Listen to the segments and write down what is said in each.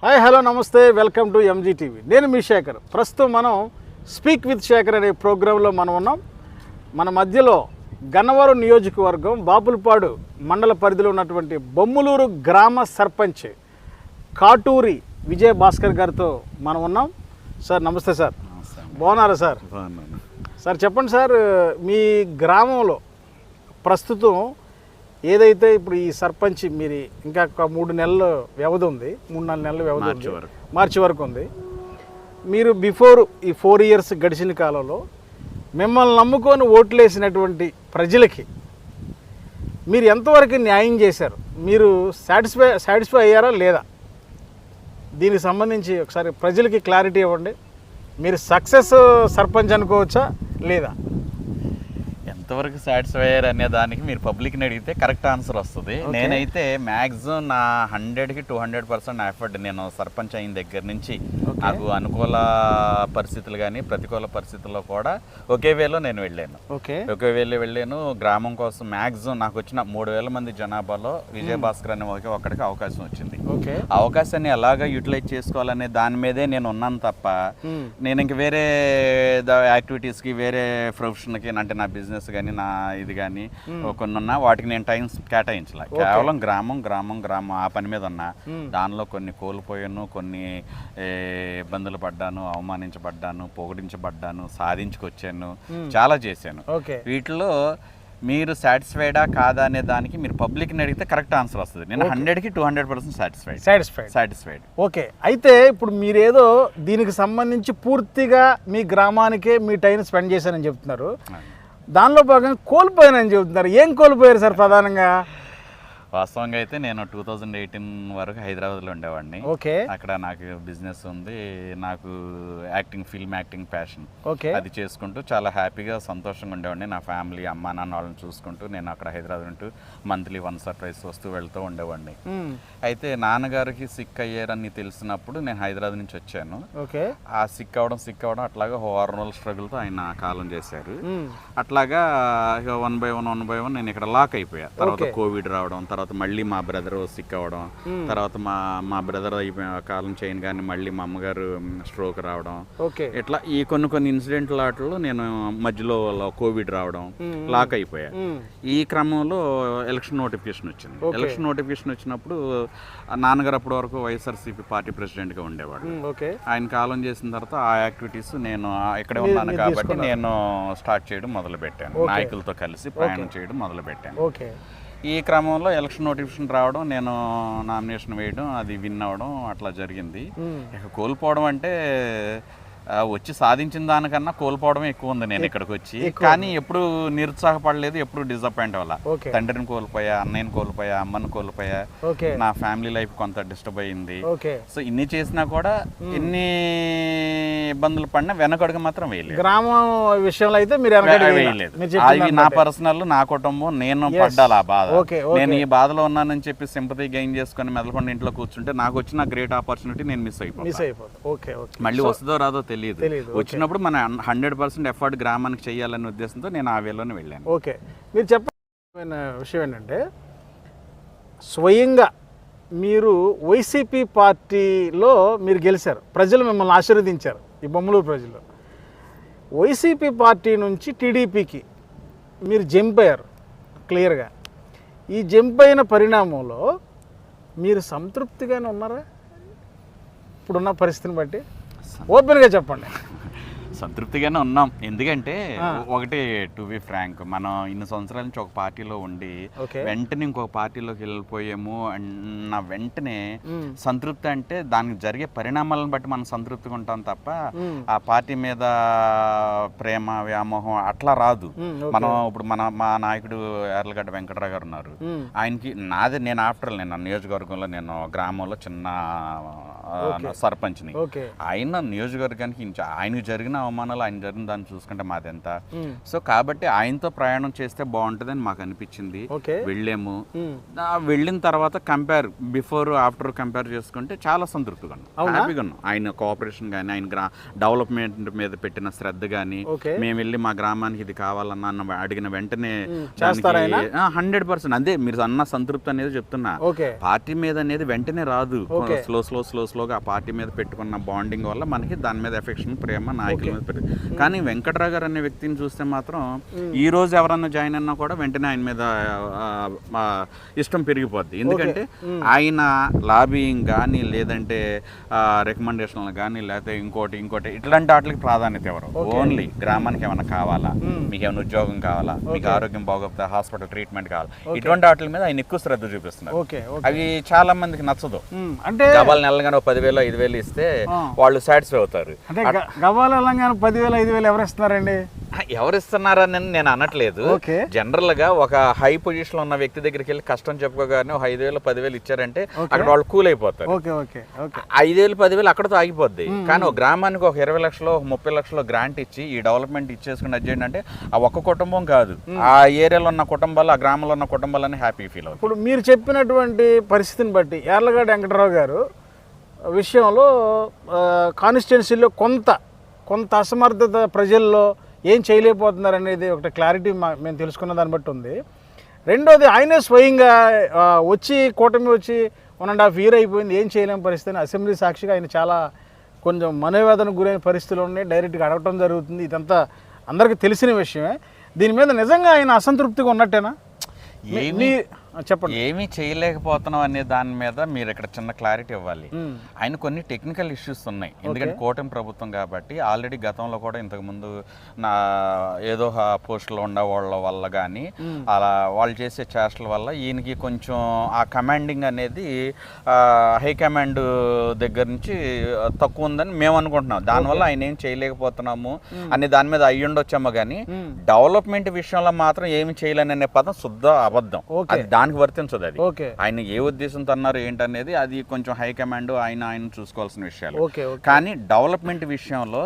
Hi hello నమస్తే welcome to MG TV. నేను మీ శేఖర్. ప్రస్తుతం మనం స్పీక్ విత్ శేఖర్ అనే ప్రోగ్రాంలో మనం ఉన్నాం. మన మధ్యలో గన్నవరం నియోజకవర్గం బాపులపాడు మండల పరిధిలో ఉన్నటువంటి బొమ్మలూరు గ్రామ సర్పంచ్ కాటూరి విజయ భాస్కర్ గారితో మనం ఉన్నాం. సార్ నమస్తే సార్. బాగున్నారా సార్? సార్ చెప్పండి సార్, మీ గ్రామంలో ప్రస్తుతం ఏదైతే ఇప్పుడు ఈ సర్పంచ్ మీరు ఇంకా ఒక 3 నెలల వ్యవధి ఉంది, 3-4 నెలల వ్యవధి ఉంది, మార్చి వరకు ఉంది. మీరు బిఫోర్ ఈ 4 ఇయర్స్ గడిచిన కాలంలో మిమ్మల్ని నమ్ముకొని ఓట్లేసినటువంటి ప్రజలకి మీరు ఎంతవరకు న్యాయం చేశారు? మీరు సాటిస్ఫై అయ్యారా లేదా? దీనికి సంబంధించి ఒకసారి ప్రజలకి క్లారిటీ ఇవ్వండి. మీరు సక్సెస్ సర్పంచ్ అనుకోవచ్చా లేదా? ఎంతవరకు సాటిస్ఫై అయ్యారు అనే దానికి మీరు పబ్లిక్ని అడిగితే కరెక్ట్ ఆన్సర్ వస్తుంది. నేనైతే మ్యాక్సిమం నా 100కి 200% నా ఎఫర్ట్ నేను సర్పంచ్ అయిన దగ్గర నుంచి నాకు అనుకూల పరిస్థితులు కానీ ప్రతికూల పరిస్థితుల్లో కూడా ఒకే వేలో నేను వెళ్ళాను. ఒకే వేలో వెళ్ళాను. గ్రామం కోసం మ్యాక్సిమం నాకు వచ్చిన 3000 మంది జనాభాలో విజయ భాస్కర్ అనే ఒక్కడికి అవకాశం వచ్చింది. అవకాశాన్ని ఎలాగా యూటిలైజ్ చేసుకోవాలనే దాని మీదే నేను ఉన్నాను తప్ప నేను ఇంక వేరే యాక్టివిటీస్కి వేరే ప్రొఫెషన్కి అంటే నా బిజినెస్ కానీ నా ఇది కానీ కొన్ని ఉన్నా వాటికి నేను టైం కేటాయించలే. కేవలం గ్రామం ఆ పని మీద ఉన్నా. దానిలో కొన్ని కోల్పోయాను, కొన్ని ఇబ్బందులు పడ్డాను, అవమానించబడ్డాను, పొగిడించబడ్డాను, సాధించుకొచ్చాను, చాలా చేశాను. వీటిలో మీరు సాటిస్ఫైడా కాదా అనే దానికి మీరు పబ్లిక్ని అడిగితే కరెక్ట్ ఆన్సర్ వస్తుంది. నేను 100కి 200% సాటిస్ఫైడ్. ఓకే, అయితే ఇప్పుడు మీరేదో దీనికి సంబంధించి పూర్తిగా మీ గ్రామానికే మీ టైం స్పెండ్ చేశానని చెప్తున్నారు. దానిలో భాగంగా కోల్పోయానని చెబుతున్నారు. ఏం కోల్పోయారు సార్ ప్రధానంగా? వాస్తవంగా అయితే నేను 2018 వరకు హైదరాబాద్లో ఉండేవాడిని. అక్కడ నాకు బిజినెస్ ఉంది, నాకు ఫిల్మ్ యాక్టింగ్ ప్యాషన్. అది చేసుకుంటూ చాలా హ్యాపీగా సంతోషంగా ఉండేవాడిని. నా ఫ్యామిలీ అమ్మా నాన్న వాళ్ళని చూసుకుంటూ నేను అక్కడ హైదరాబాద్ ఉంటూ మంత్లీ 1 or 2 వస్తూ వెళ్తూ ఉండేవాడిని. అయితే నాన్నగారికి సిక్ అయ్యారని తెలిసినప్పుడు నేను హైదరాబాద్ నుంచి వచ్చాను. ఆ సిక్ అవ్వడం అట్లాగా 4 రోజుల స్ట్రగుల్తో ఆయన కాలం చేశారు. అట్లాగా 1 by 1 నేను ఇక్కడ లాక్ అయిపోయా. తర్వాత కోవిడ్ రావడం, తర్వాత మళ్ళీ మా బ్రదర్ సిక్ అవ్వడం, తర్వాత మా బ్రదర్ అయిపోయిన కాలం చేయను కానీ మళ్ళీ మా అమ్మగారు స్ట్రోక్ రావడం, ఇట్లా ఈ కొన్ని ఇన్సిడెంట్ వాటిలో నేను మధ్యలో కోవిడ్ రావడం లాక్ అయిపోయా. ఈ క్రమంలో ఎలక్షన్ నోటిఫికేషన్ వచ్చింది. ఎలక్షన్ నోటిఫికేషన్ వచ్చినప్పుడు నాన్నగారు అప్పటి వరకు వైఎస్ఆర్సీపీ పార్టీ ప్రెసిడెంట్గా ఉండేవాడు. ఆయన కాలం చేసిన తర్వాత ఆ యాక్టివిటీస్ నేను ఇక్కడే ఉన్నాను కాబట్టి నేను స్టార్ట్ చేయడం మొదలుపెట్టాను. నాయకులతో కలిసి ప్రయాణం చేయడం మొదలుపెట్టాను. ఈ క్రమంలో ఎలక్షన్ నోటిఫికేషన్ రావడం, నేను నామినేషన్ వేయడం, అది విన్ అవ్వడం అట్లా జరిగింది. ఇక కోల్పోవడం అంటే వచ్చి సాధించిన దానికన్నా కోల్పోవడమే ఎక్కువ ఉంది. నేను ఇక్కడికి వచ్చి కానీ ఎప్పుడు నిరుత్సాహపడలేదు, ఎప్పుడు డిసప్పాయింట్ అవ్వాల. తండ్రిని కోల్పోయా, అన్నయ్యని కోల్పోయా, అమ్మని కోల్పోయా, నా ఫ్యామిలీ లైఫ్ కొంత డిస్టర్బ్ అయింది. సో ఇన్ని చేసినా కూడా ఎన్ని ఇబ్బందులు పడినా వెనకడుగు మాత్రం వేయలేదు. గ్రామం విషయంలో అయితే మీరు వేయలేదు. అవి నా పర్సనల్, నా కుటుంబం, నేను పడ్డాలి ఆ బాధ. నేను ఈ బాధలో ఉన్నానని చెప్పి సింపతి గెయిన్ చేసుకుని మెదలకొండ ఇంట్లో కూర్చుంటే నాకు వచ్చిన గ్రేట్ ఆపర్చునిటీ నేను మిస్ అయిపోతాను. మళ్ళీ వస్తుందో రాదో తెలియదు. వచ్చినప్పుడు మన 100% ఎఫర్ట్ గ్రామానికి చేయాలనే ఉద్దేశంతో నేను ఆ వేలోనే వెళ్ళాను. ఓకే, మీరు చెప్పిన విషయం ఏంటంటే స్వయంగా మీరు వైసీపీ పార్టీలో మీరు గెలిచారు, ప్రజలు మిమ్మల్ని ఆశీర్వదించారు. ఈ బొమ్మలూరు ప్రజలు వైసీపీ పార్టీ నుంచి టీడీపీకి మీరు జంప్ అయ్యారు క్లియర్గా. ఈ జంప్ అయిన పరిణామంలో మీరు సంతృప్తిగానే ఉన్నారా ఇప్పుడున్న పరిస్థితిని బట్టి? ఓపెన్గా చెప్పండి. సంతృప్తిగానే ఉన్నాం. ఎందుకంటే ఒకటి, టు బి ఫ్రాంక్, మనం ఇన్ని సంవత్సరాల నుంచి ఒక పార్టీలో ఉండి వెంటనే ఇంకొక పార్టీలోకి వెళ్ళిపోయాము అన్న వెంటనే సంతృప్తి అంటే దానికి జరిగే పరిణామాలను బట్టి మనం సంతృప్తిగా ఉంటాం తప్ప ఆ పార్టీ మీద ప్రేమ వ్యామోహం అట్లా రాదు. మనం ఇప్పుడు మా నాయకుడు యార్లగడ్డ వెంకటరావు గారు ఉన్నారు. ఆయనకి నేను నేను నియోజకవర్గంలో నేను గ్రామంలో చిన్న సర్పంచ్ని. ఆయన నియోజకవర్గానికి ఆయనకు జరిగిన అవమానాలు, ఆయన జరిగిన దాన్ని చూసుకుంటే మాదెంత. సో కాబట్టి ఆయనతో ప్రయాణం చేస్తే బాగుంటుందని మాకు అనిపించింది. వెళ్ళాము. వెళ్ళిన తర్వాత బిఫోర్ ఆఫ్టర్ కంపేర్ చేసుకుంటే చాలా సంతృప్తిగా ఉన్నాం, హ్యాపీగా ఉన్నాం. ఆయన కోఆపరేషన్ కానీ, ఆయన డెవలప్మెంట్ మీద పెట్టిన శ్రద్ధ కానీ, మేము వెళ్ళి మా గ్రామానికి ఇది కావాలన్నా అడిగిన వెంటనే 100% అదే మీరు అన్న సంతృప్తి అనేది చెప్తున్నా. పార్టీ మీద అనేది వెంటనే రాదు, స్లో స్లోగా ఆ పార్టీ మీద పెట్టుకున్న బాండింగ్ వల్ల మనకి దాని మీద ఎఫెక్షన్, ప్రేమ నాయకుల మీద పెట్టు. కానీ వెంకట్రావు గారు అనే వ్యక్తిని చూస్తే మాత్రం ఈ రోజు ఎవరన్నా జాయిన్ అయినా కూడా వెంటనే ఆయన మీద ఇష్టం పెరిగిపోద్ది. ఎందుకంటే ఆయన లాబియింగ్ కానీ లేదంటే రికమెండేషన్లు కానీ లేకపోతే ఇంకోటి ఇట్లాంటి వాటికి ప్రాధాన్యత ఎవరు. ఓన్లీ గ్రామానికి ఏమైనా కావాలా, మీకు ఏమైనా ఉద్యోగం కావాలా, మీకు ఆరోగ్యం బాగోకపోతే హాస్పిటల్ ట్రీట్మెంట్ కావాలా, ఇటువంటి వాటి మీద ఆయన ఎక్కువ శ్రద్ధ చూపిస్తున్నారు. అవి చాలా మందికి నచ్చదు. అంటే గబాల నెలగానే 10,000 5,000 ఇస్తే వాళ్ళు సాటిస్ఫై అవుతారు. గబాల నెలగానే 10,000 5,000 ఎవరు ఇస్తున్నారండి? ఎవరు ఇస్తున్నారని నేను అనట్లేదు. జనరల్ గా ఒక హై పొజిషన్ లో ఉన్న వ్యక్తి దగ్గరికి వెళ్ళి కష్టం చెప్పుకోగానే 5,000 10,000 ఇచ్చారంటే అక్కడ వాళ్ళు కూల్ అయిపోతారు. 5,000 10,000 అక్కడతో ఆగిపోద్ది. కానీ ఒక గ్రామానికి ఒక 20 లక్షలు 30 లక్షలు గ్రాంట్ ఇచ్చి ఈ డెవలప్మెంట్ ఇచ్చేసుకుని అది అంటే ఆ ఒక్క కుటుంబం కాదు, ఆ ఏరియాలో ఉన్న కుటుంబాలు, ఆ గ్రామంలో ఉన్న కుటుంబాలని హ్యాపీ ఫీల్ అవుతుంది. ఇప్పుడు మీరు చెప్పినటువంటి పరిస్థితిని బట్టి యార్లగడ్డ వెంకటరావు గారు విషయంలో కాన్స్టిట్యున్సీలో కొంత అసమర్థత ప్రజల్లో ఏం చేయలేకపోతున్నారు అనేది ఒకటి క్లారిటీ మేము తెలుసుకున్న దాన్ని బట్టి ఉంది. రెండోది ఆయనే స్వయంగా కూటమి వచ్చి 1.5 year అయిపోయింది, ఏం చేయలేని పరిస్థితి. అసెంబ్లీ సాక్షిగా ఆయన చాలా కొంచెం మనోవేదనకు గురైన పరిస్థితులు ఉన్నాయి, డైరెక్ట్గా అడగటం జరుగుతుంది. ఇదంతా అందరికీ తెలిసిన విషయమే. దీని మీద నిజంగా ఆయన అసంతృప్తిగా ఉన్నట్టేనా? చెప్పండి. ఏమీ చేయలేకపోతున్నాం అనే దాని మీద మీరు ఇక్కడ చిన్న క్లారిటీ ఇవ్వాలి. ఆయన కొన్ని టెక్నికల్ ఇష్యూస్ ఉన్నాయి. ఎందుకంటే కూటమి ప్రభుత్వం కాబట్టి ఆల్రెడీ గతంలో కూడా ఇంతకుముందు ఏదో పోస్టులో ఉండే వాళ్ళ వల్ల కానీ అలా వాళ్ళు చేసే చేష్టల వల్ల ఈయనకి కొంచెం ఆ కమాండింగ్ అనేది హైకమాండ్ దగ్గర నుంచి తక్కువ ఉందని మేము అనుకుంటున్నాం. దానివల్ల ఆయన ఏం చేయలేకపోతున్నాము అనే దాని మీద అయ్యి ఉండొచ్చామో కానీ డెవలప్మెంట్ విషయంలో మాత్రం ఏమి చేయలేననే పదం శుద్ధ అబద్ధం. దానికి వర్తించదు. అది ఆయన ఏ ఉద్దేశంతో అన్నారు ఏంటనేది అది కొంచెం హైకమాండ్ ఆయన చూసుకోవాల్సిన విషయాలు. కానీ డెవలప్మెంట్ విషయంలో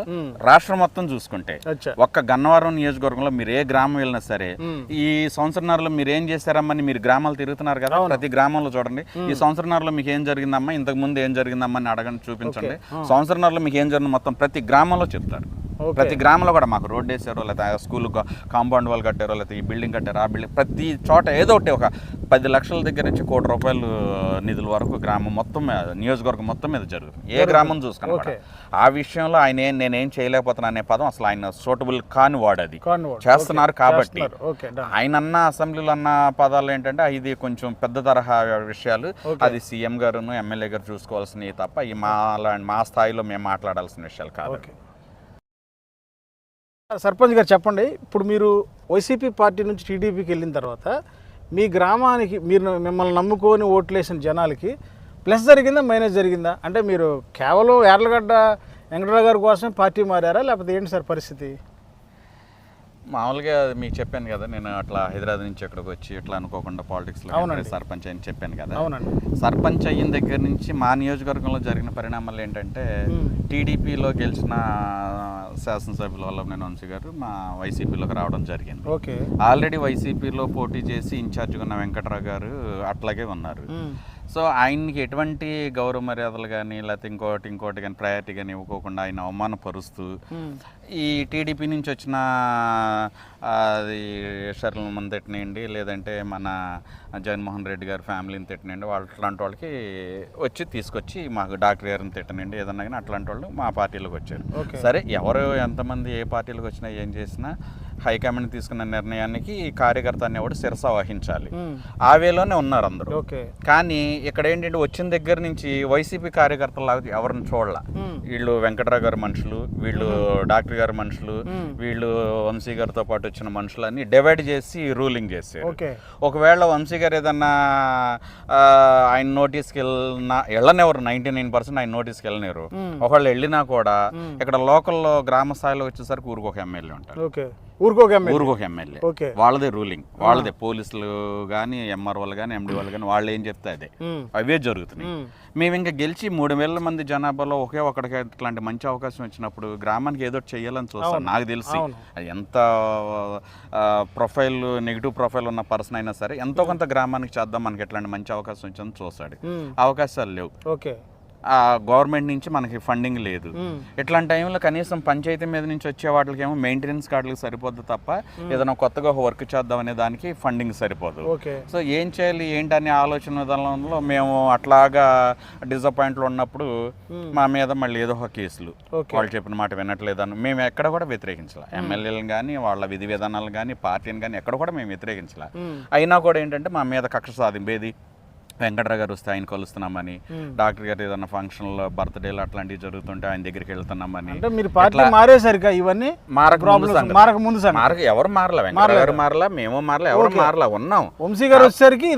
రాష్ట్రం మొత్తం చూసుకుంటే ఒక్క గన్నవరం నియోజకవర్గంలో మీరు ఏ గ్రామం వెళ్ళినా సరే ఈ సంవత్సరాల్లో మీరు ఏం చేశారమ్మని మీరు గ్రామాలు తిరుగుతున్నారు కదా, ప్రతి గ్రామంలో చూడండి ఈ సంవత్సరాల్లో మీకు ఏం జరిగిందమ్మా, ఇంతకు ముందు ఏం జరిగిందమ్మా అని అడగండి, చూపించండి. సంవత్సరాల్లో మీకు ఏం జరిగింది మొత్తం ప్రతి గ్రామంలో చెప్తారు. ప్రతి గ్రామంలో కూడా మాకు రోడ్డు వేసారో లేకపోతే స్కూల్ కాంపౌండ్ వాళ్ళు కట్టారో లేకపోతే ఈ బిల్డింగ్ కట్టారో ఆ బిల్డింగ్ ప్రతి చోట ఏదో ఒకటి ఒక 10 లక్షల దగ్గర నుంచి ₹1 కోటి నిధుల వరకు గ్రామం మొత్తం మీద, నియోజకవర్గం మొత్తం మీద జరుగుతుంది. ఏ గ్రామం చూసుకున్నా ఆ విషయంలో నేనేం చేయలేకపోతున్నా అనే పదం అసలు ఆయన సూటబుల్ కాని వాడు. అది చేస్తున్నారు కాబట్టి ఆయన అన్న అసెంబ్లీలో అన్న పదాలు ఏంటంటే ఇది కొంచెం పెద్ద తరహా విషయాలు, అది సీఎం గారును ఎమ్మెల్యే గారు చూసుకోవాల్సినవి తప్ప ఈ మా స్థాయిలో మేము మాట్లాడాల్సిన విషయాలు కాదు. సర్పంచ్ గారు చెప్పండి, ఇప్పుడు మీరు వైసీపీ పార్టీ నుంచి టీడీపీకి వెళ్ళిన తర్వాత మీ గ్రామానికి మిమ్మల్ని నమ్ముకొని ఓట్లేసిన జనాలకి ప్లస్ జరిగిందా మైనస్ జరిగిందా? అంటే మీరు కేవలం యార్లగడ్డ వెంకటరావు గారి కోసం పార్టీ మారారా లేకపోతే ఏంటి సార్ పరిస్థితి? మామూలుగా మీకు చెప్పాను కదా, నేను అట్లా హైదరాబాద్ నుంచి ఇక్కడికి వచ్చి ఇట్లా అనుకోకుండా పాలిటిక్స్లో సర్పంచ్ అని చెప్పాను కదా. సర్పంచ్ అయిన దగ్గర నుంచి మా నియోజకవర్గంలో జరిగిన పరిణామాలు ఏంటంటే టీడీపీలో గెలిచిన శాసనసభ్యుల వల్ల నేను వంశీ గారు మా వైసీపీలోకి రావడం జరిగింది. ఆల్రెడీ వైసీపీలో పోటీ చేసి ఇన్ఛార్జ్గా ఉన్న వెంకటరావు గారు అట్లాగే ఉన్నారు. సో ఆయనకి ఎటువంటి గౌరవ మర్యాదలు కానీ లేకపోతే ఇంకోటి కానీ ప్రయారిటీ కానీ ఇవ్వకోకుండా ఆయన అవమానపరుస్తూ ఈ టీడీపీ నుంచి వచ్చిన అది షర్మిలమ్మని తిట్టనియండి లేదంటే మన జగన్మోహన్ రెడ్డి గారి ఫ్యామిలీని తిట్టనియండి, అట్లాంటి వాళ్ళకి తీసుకొచ్చి మాకు డాక్టర్ గారిని తిట్టనియండి ఏదన్నా కానీ అట్లాంటి వాళ్ళు మా పార్టీలోకి వచ్చారు. సరే ఎవరు ఎంతమంది ఏ పార్టీలోకి వచ్చినా ఏం చేసినా హైకమాండ్ తీసుకున్న నిర్ణయానికి కార్యకర్త అనేవాడు శిరస వహించాలి. ఆ వేలోనే ఉన్నారు అందరూ. కానీ ఇక్కడ ఏంటంటే వచ్చిన దగ్గర నుంచి వైసీపీ కార్యకర్తలాగా ఎవరిని చూడాల, వీళ్ళు వెంకటరావు గారి మనుషులు, వీళ్ళు డాక్టర్ గారి మనుషులు, వీళ్ళు వంశీ గారితో పాటు వచ్చిన మనుషులన్నీ డివైడ్ చేసి రూలింగ్ చేశారు. ఒకవేళ వంశీ గారు ఏదన్నా ఆయన నోటీస్కి వెళ్ళనివ్వరు, 99% ఆయన నోటీస్కి వెళ్ళనివ్వరు. ఒకవేళ వెళ్ళినా కూడా ఇక్కడ లోకల్లో గ్రామ స్థాయిలో వచ్చేసరికి ఊరికి ఒక ఎమ్మెల్యే ఉంటారు, ఊరికొక ఎమ్మెల్యే, వాళ్ళదే రూలింగ్, వాళ్ళదే. పోలీసులు కానీ ఎంఆర్ఓలు కానీ ఎండి వాళ్ళు కానీ వాళ్ళు ఏం చెప్తే అదే, అవే జరుగుతున్నాయి. మేము ఇంకా గెలిచి 3,000 మంది జనాభాలో ఒకే ఒకటికి ఇట్లాంటి మంచి అవకాశం వచ్చినప్పుడు గ్రామానికి ఏదో చెయ్యాలని చూస్తాను. నాకు తెలిసి అది ఎంత ప్రొఫైల్ నెగిటివ్ ప్రొఫైల్ ఉన్న పర్సన్ అయినా సరే ఎంతో కొంత గ్రామానికి చేద్దాం, మనకి ఎట్లాంటి మంచి అవకాశం వచ్చిందని చూస్తాడు. అవకాశాలు లేవు. గవర్నమెంట్ నుంచి మనకి ఫండింగ్ లేదు. ఇట్లాంటి టైంలో కనీసం పంచాయతీ మీద నుంచి వచ్చే వాటికి ఏమో మెయింటెనెన్స్ కార్డులకు సరిపోద్ది తప్ప ఏదైనా కొత్తగా వర్క్ చేద్దాం అనే దానికి ఫండింగ్ సరిపోదు. సో ఏం చేయాలి ఏంటి అనే ఆలోచన విధానంలో మేము అట్లాగా డిసప్పాయింట్లో ఉన్నప్పుడు మా మీద మళ్ళీ ఏదో ఒక కేసులు, వాళ్ళు చెప్పిన మాట వినట్లేదని మేము ఎక్కడ కూడా వ్యతిరేకించాలి. ఎమ్మెల్యేలను కానీ వాళ్ళ విధి విధానాలు కానీ పార్టీని కానీ ఎక్కడ కూడా మేము వ్యతిరేకించాలి. అయినా కూడా ఏంటంటే మా మీద కక్ష సాధింపేది. వెంకట్రావు గారు వస్తే ఆయన కలుస్తున్నామని, డాక్టర్ గారు ఏదైనా ఫంక్షన్లో బర్త్డేలు అట్లాంటివి జరుగుతుంటే ఆయన దగ్గరికి వెళ్తున్నామని. మీరు పార్టీ మారేసరికి ఇవన్నీ ఎవరు మారలా, వెంకట్రావు గారు మారలా, మేము మారలా, ఎవరు మారలా, ఉన్నాం. వంశీ గారు వచ్చేసరికి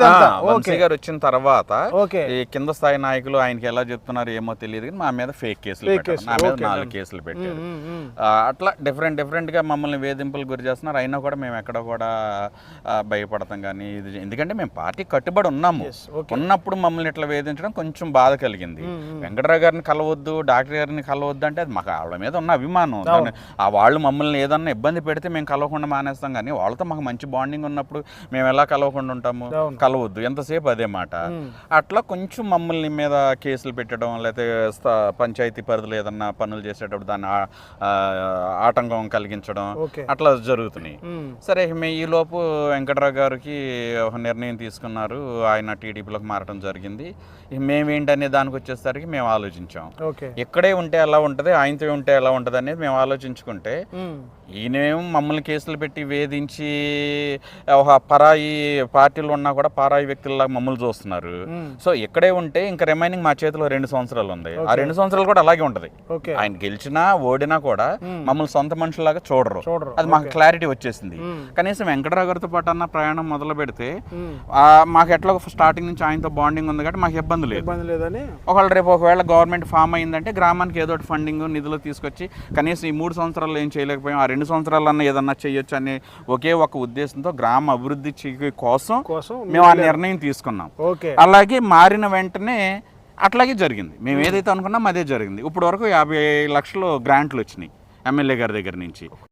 వంశీ గారు వచ్చిన తర్వాత ఈ కింద స్థాయి నాయకులు ఆయనకి ఎలా చెప్తున్నారు ఏమో తెలియదు కానీ మా మీద ఫేక్ కేసులు పెట్టారు, నా మీద 4 కేసులు పెట్టారు. అట్లా డిఫరెంట్ గా మమ్మల్ని వేధింపులు గురి చేస్తున్నారు. అయినా కూడా మేము ఎక్కడ కూడా భయపడతాం కానీ ఇది, ఎందుకంటే మేము పార్టీ కట్టుబడి ఉన్నాము. ఉన్నప్పుడు మమ్మల్ని ఇట్లా వేధించడం కొంచెం బాధ కలిగింది. వెంకటరావు గారిని కలవద్దు, డాక్టర్ గారిని కలవద్దు అంటే అది మాకు వాళ్ళ మీద ఉన్న అభిమానం. ఆ వాళ్ళు మమ్మల్ని ఏదన్నా ఇబ్బంది పెడితే మేము కలవకుండా మానేస్తాం, కానీ వాళ్ళతో మాకు మంచి బాండింగ్ ఉన్నప్పుడు మేము ఎలా కలవకుండా ఉంటాము, కలవద్దు ఎంతసేపు అదే మాట. అట్లా కొంచెం మమ్మల్ని మీద కేసులు పెట్టడం, లేకపోతే పంచాయతీ పరిధిలో ఏదన్నా పనులు చేసేటప్పుడు దాన్ని ఆటంకం కలిగించడం అట్లా జరుగుతున్నాయి. సరే ఈ లోపు వెంకటరావు గారికి ఒక నిర్ణయం తీసుకున్నారు, ఆయన టీడీపీలోకి మారడం జరిగింది. మేమేంటనే దానికి వచ్చేసరికి మేము ఆలోచించాం, ఇక్కడే ఉంటే ఎలా ఉంటుంది, ఆయనతో ఉంటే ఎలా ఉంటుంది అనేది మేము ఆలోచించుకుంటే, ఈయనేమో మమ్మల్ని కేసులు పెట్టి వేధించి ఒక పరాయి పార్టీలు ఉన్నా కూడా పరాయి వ్యక్తుల్లా మమ్మల్ని చూస్తున్నారు. సో ఇక్కడే ఉంటే ఇంకా రిమైనింగ్ మా చేతిలో 2 సంవత్సరాలు ఉంది. ఆ 2 సంవత్సరాలు కూడా అలాగే ఉంటది. ఆయన గెలిచినా ఓడినా కూడా మమ్మల్ని సొంత మనుషులాగా చూడరు. అది మాకు క్లారిటీ వచ్చేసింది. కనీసం వెంకటరావు గారితో పాటు అన్న ప్రయాణం మొదలు పెడితే మాకు ఎట్లా స్టార్టింగ్ నుంచి ఆయనతో బాండింగ్ ఉంది కాబట్టి మాకు ఇబ్బంది లేదని. ఒకవేళ గవర్నమెంట్ ఫామ్ అయిందంటే గ్రామానికి ఏదో ఒకటి ఫండింగ్ నిధులు తీసుకొచ్చి కనీసం ఈ 3 సంవత్సరాలు ఏం చేయలేకపోయాం, ఆ 2 సంవత్సరాలన్నా ఏదన్నా చేయొచ్చు అనే ఒకే ఒక ఉద్దేశంతో గ్రామ అభివృద్ధి కోసం మేము ఆ నిర్ణయం తీసుకున్నాం. అలాగే మారిన వెంటనే అట్లాగే జరిగింది. మేము ఏదైతే అనుకున్నాం అదే జరిగింది. ఇప్పుడు వరకు 50 లక్షలు గ్రాంట్లు వచ్చినాయి ఎమ్మెల్యే గారి దగ్గర నుంచి.